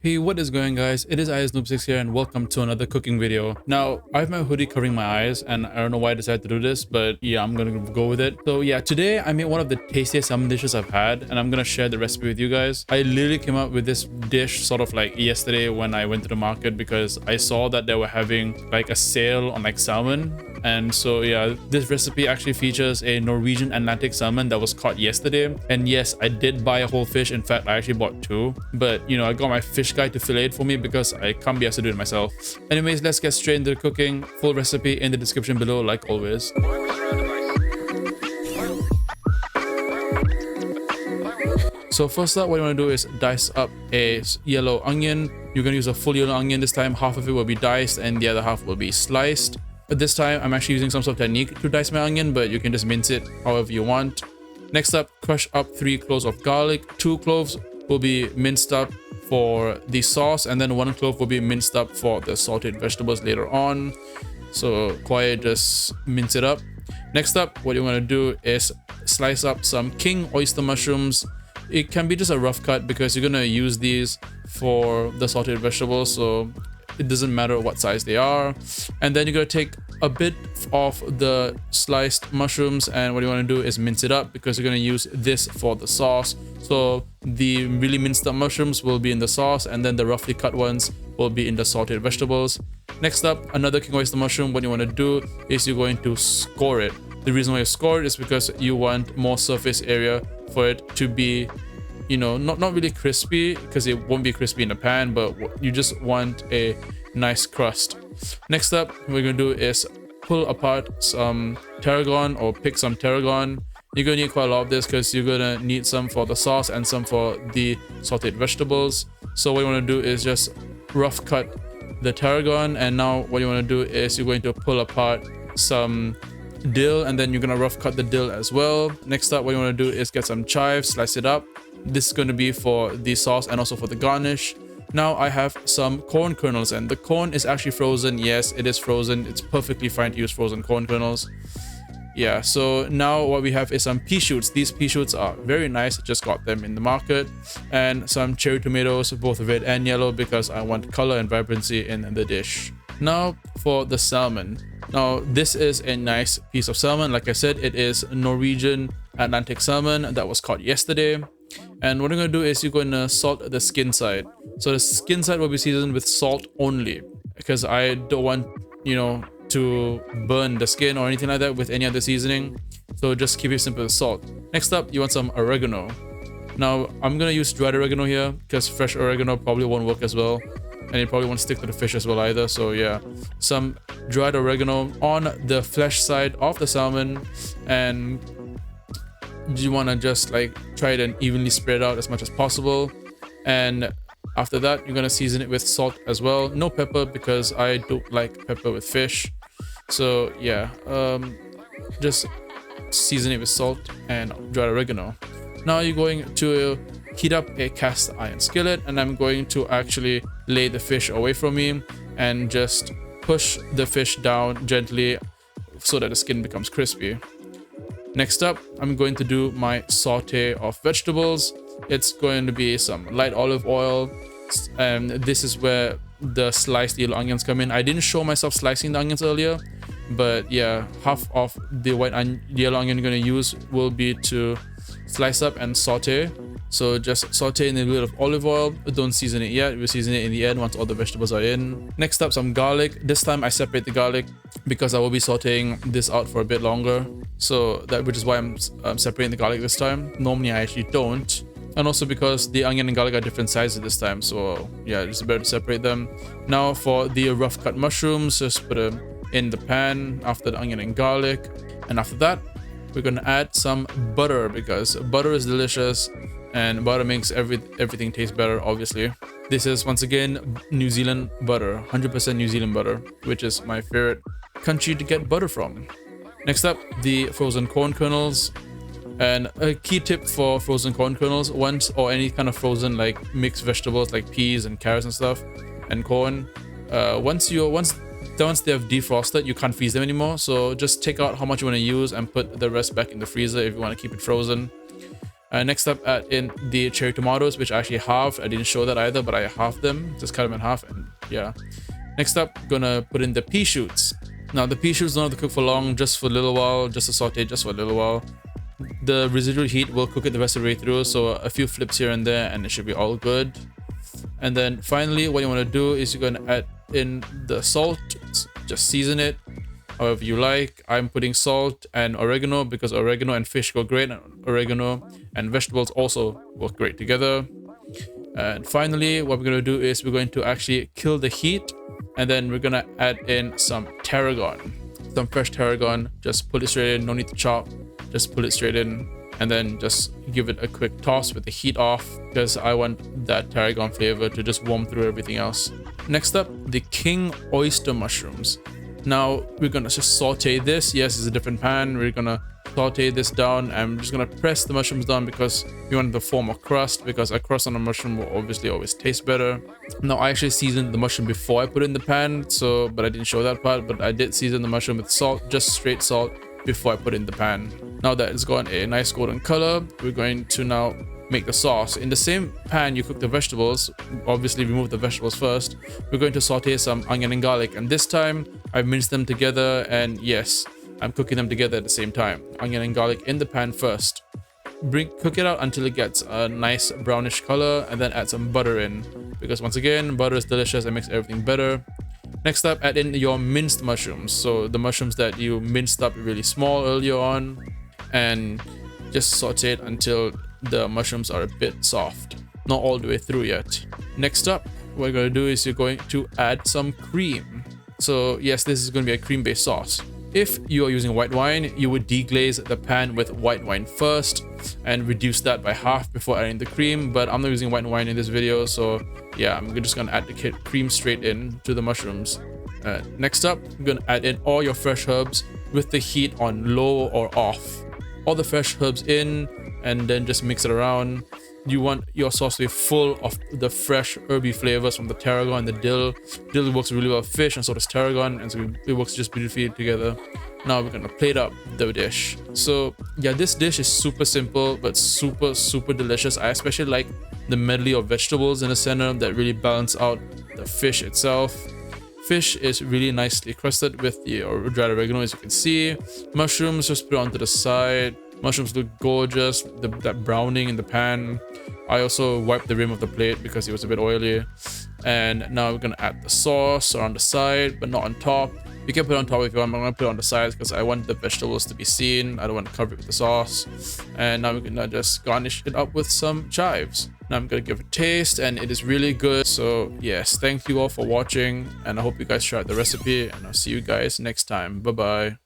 Hey, what is going guys? It is IsNoob6 here and welcome to another cooking video. Now, I have my hoodie covering my eyes and I don't know why I decided to do this, but yeah, I'm gonna go with it. So yeah, today I made one of the tastiest salmon dishes I've had and I'm gonna share the recipe with you guys. I literally came up with this dish sort of like yesterday when I went to the market because I saw that they were having like a sale on like salmon. And so yeah, this recipe actually features a Norwegian Atlantic salmon that was caught yesterday. And yes, I did buy a whole fish. In fact, I actually bought two. But you know, I got my fish guy to fillet it for me because I can't be asked to do it myself. Anyways, let's get straight into the cooking. Full recipe in the description below, like always. So first up, what you want to do is dice up a yellow onion. You're going to use a full yellow onion this time. Half of it will be diced and the other half will be sliced. But this time, I'm actually using some sort of technique to dice my onion, but you can just mince it however you want. Next up, crush up 3 cloves of garlic. 2 cloves will be minced up for the sauce, and then 1 clove will be minced up for the sauteed vegetables later on. So quiet, just mince it up. Next up, what you want to do is slice up some king oyster mushrooms. It can be just a rough cut because you're going to use these for the sauteed vegetables, so it doesn't matter what size they are. And then you're going to take a bit of the sliced mushrooms, and what you want to do is mince it up because you're going to use this for the sauce. So the really minced up mushrooms will be in the sauce, and then the roughly cut ones will be in the sauteed vegetables. Next up, another king oyster mushroom. What you want to do is you're going to score it. The reason why you score it is because you want more surface area for it to be, you know, not really crispy, because it won't be crispy in the pan, but you just want a nice crust. Next up, what we're gonna do is pull apart some tarragon, or pick some tarragon. You're gonna need quite a lot of this because you're gonna need some for the sauce and some for the sauteed vegetables. So what you want to do is just rough cut the tarragon, and now what you want to do is you're going to pull apart some dill, and then you're gonna rough cut the dill as well. Next up, what you want to do is get some chives, slice it up. This is going to be for the sauce and also for the garnish. Now I have some corn kernels, and the corn is actually frozen. Yes, it is frozen. It's perfectly fine to use frozen corn kernels. Yeah, so now what we have is some pea shoots. These pea shoots are very nice. I just got them in the market. And some cherry tomatoes, both red and yellow, because I want color and vibrancy in the dish. Now for the salmon. Now this is a nice piece of salmon. Like I said, it is Norwegian Atlantic salmon that was caught yesterday. And what I'm going to do is you're going to salt the skin side. So the skin side will be seasoned with salt only, because I don't want, you know, to burn the skin or anything like that with any other seasoning. So just keep it simple with salt. Next up, you want some oregano. Now I'm going to use dried oregano here because fresh oregano probably won't work as well, and it probably won't stick to the fish as well either. So yeah, some dried oregano on the flesh side of the salmon, and you want to just like try it and evenly spread out as much as possible. And after that, you're going to season it with salt as well. No pepper because I don't like pepper with fish. So yeah, just season it with salt and dried oregano. Now you're going to heat up a cast iron skillet, and I'm going to actually lay the fish away from me and just push the fish down gently so that the skin becomes crispy. Next up, I'm going to do my saute of vegetables. It's going to be some light olive oil, and this is where the sliced yellow onions come in. I didn't show myself slicing the onions earlier, but yeah, half of the yellow onion you're going to use will be to slice up and saute. So just saute in a little bit of olive oil. Don't season it yet. We'll season it in the end once all the vegetables are in. Next up, some garlic. This time I separate the garlic because I will be sauteing this out for a bit longer. So which is why I'm separating the garlic this time. Normally I actually don't. And also because the onion and garlic are different sizes this time. So yeah, it's better to separate them. Now for the rough cut mushrooms, just put them in the pan after the onion and garlic. And after that, we're going to add some butter because butter is delicious. And butter makes everything taste better, obviously. This is once again New Zealand butter, 100% New Zealand butter, which is my favorite country to get butter from. Next up, the frozen corn kernels. And a key tip for frozen corn kernels, or any kind of frozen like mixed vegetables like peas and carrots and stuff, and corn, once they have defrosted, you can't freeze them anymore. So just take out how much you want to use and put the rest back in the freezer if you want to keep it frozen. Next up, add in the cherry tomatoes, which I actually halved. I didn't show that either, but I halved them. Just cut them in half, and yeah. Next up, gonna put in the pea shoots. Now the pea shoots don't have to cook for long, just for a little while, just to saute just for a little while. The residual heat will cook it the rest of the way through, so a few flips here and there, and it should be all good. And then finally, what you want to do is you're gonna add in the salt. Just season it however you like. I'm putting salt and oregano because oregano and fish go great, and oregano and vegetables also work great together. And finally, what we're going to do is we're going to actually kill the heat, and then we're going to add in some tarragon, some fresh tarragon. Just pull it straight in, no need to chop, just pull it straight in, and then just give it a quick toss with the heat off because I want that tarragon flavor to just warm through everything else. Next up, the king oyster mushrooms. Now we're gonna just saute this. Yes, it's a different pan. We're gonna saute this down. I'm just gonna press the mushrooms down because we want it to form a crust, because a crust on a mushroom will obviously always taste better. Now I actually seasoned the mushroom before I put it in the pan, but I didn't show that part, but I did season the mushroom with salt, just straight salt, before I put it in the pan. Now that it's got a nice golden color, we're going to now make the sauce. In the same pan you cook the vegetables, obviously remove the vegetables first. We're going to saute some onion and garlic, and this time I've minced them together, and yes, I'm cooking them together at the same time. Onion and garlic in the pan first. Cook it out until it gets a nice brownish color, and then add some butter in, because once again, butter is delicious and makes everything better. Next up, add in your minced mushrooms, so the mushrooms that you minced up really small earlier on, and just saute it until the mushrooms are a bit soft, not all the way through yet. Next up, what you're going to do is you're going to add some cream. So yes, this is going to be a cream based sauce. If you are using white wine, you would deglaze the pan with white wine first and reduce that by half before adding the cream, but I'm not using white wine in this video, so yeah, I'm just going to add the cream straight in to the mushrooms. Next up, you're going to add in all your fresh herbs with the heat on low or off. All the fresh herbs in, and then just mix it around. You want your sauce to be full of the fresh herby flavors from the tarragon and the dill. Dill works really well with fish, and so does tarragon, and so it works just beautifully together. Now we're gonna plate up the dish. So yeah, this dish is super simple but super delicious. I especially like the medley of vegetables in the center that really balance out the fish itself. Fish is really nicely crusted with the dried oregano, as you can see. Mushrooms, just put it onto the side. Mushrooms look gorgeous, that browning in the pan. I also wiped the rim of the plate because it was a bit oily. And now we're gonna add the sauce on the side, but not on top. You can put it on top if you want. I'm gonna put it on the sides because I want the vegetables to be seen. I don't want to cover it with the sauce. And now we're gonna just garnish it up with some chives. Now I'm gonna give it a taste, and it is really good. So yes, thank you all for watching, and I hope you guys try out the recipe, and I'll see you guys next time. Bye bye.